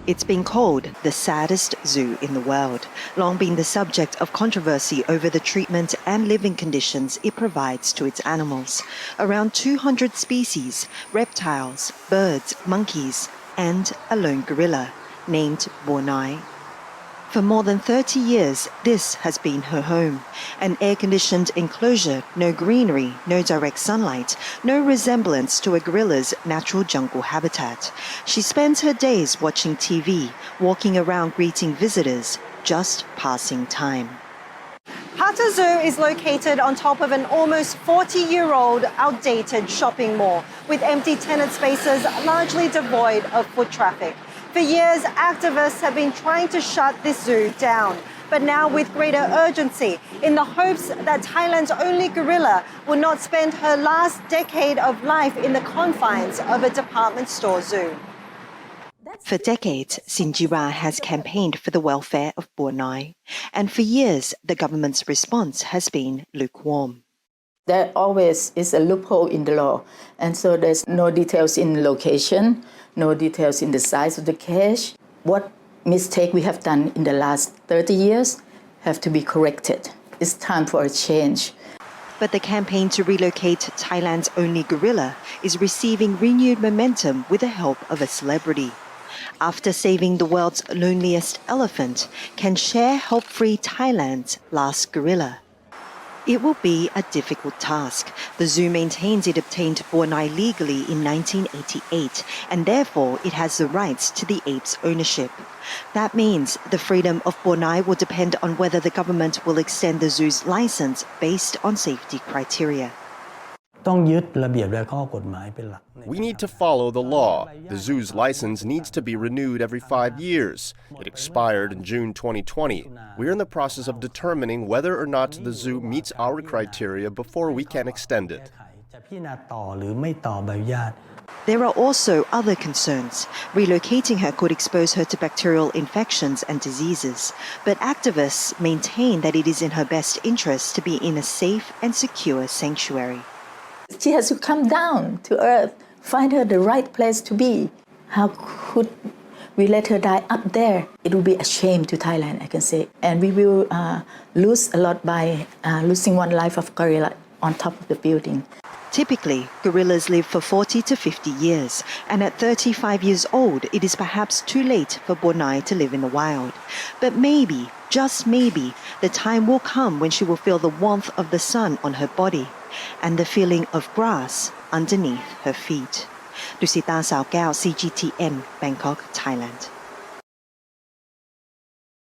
It's been called the saddest zoo in the world, long been the subject of controversy over the treatment and living conditions it provides to its animals. Around 200 species, reptiles, birds, monkeys, and a lone gorilla named Bua Noi. For more than 30 years, this has been her home. An air-conditioned enclosure, no greenery, no direct sunlight, no resemblance to a gorilla's natural jungle habitat. She spends her days watching TV, walking around greeting visitors, just passing time. Hatta Zoo is located on top of an almost 40-year-old outdated shopping mall with empty tenant spaces largely devoid of foot traffic. For years, activists have been trying to shut this zoo down, but now with greater urgency, in the hopes that Thailand's only gorilla will not spend her last decade of life in the confines of a department store zoo. For decades, Sinjira has campaigned for the welfare of Bua Noi, and for years, the government's response has been lukewarm. There always is a loophole in the law, and so there's no details in location, no details in the size of the cage. What mistake we have done in the last 30 years have to be corrected. It's time for a change. But the campaign to relocate Thailand's only gorilla is receiving renewed momentum with the help of a celebrity. After saving the world's loneliest elephant, can Cher help free Thailand's last gorilla? It will be a difficult task. The zoo maintains it obtained Bua Noi legally in 1988, and therefore it has the rights to the ape's ownership. That means the freedom of Bua Noi will depend on whether the government will extend the zoo's license based on safety criteria. We need to follow the law. The zoo's license needs to be renewed every 5 years. It expired in June 2020. We are in the process of determining whether or not the zoo meets our criteria before we can extend it. There are also other concerns. Relocating her could expose her to bacterial infections and diseases. But activists maintain that it is in her best interest to be in a safe and secure sanctuary. She has to come down to earth, find her the right place to be. How could we let her die up there? It will be a shame to Thailand, I can say. And we will lose a lot by losing one life of gorilla on top of the building. Typically, gorillas live for 40 to 50 years, and at 35 years old, it is perhaps too late for Bua Noi to live in the wild. But maybe, just maybe, the time will come when she will feel the warmth of the sun on her body and the feeling of grass underneath her feet. Dusita Saokaew, CGTN, Bangkok, Thailand.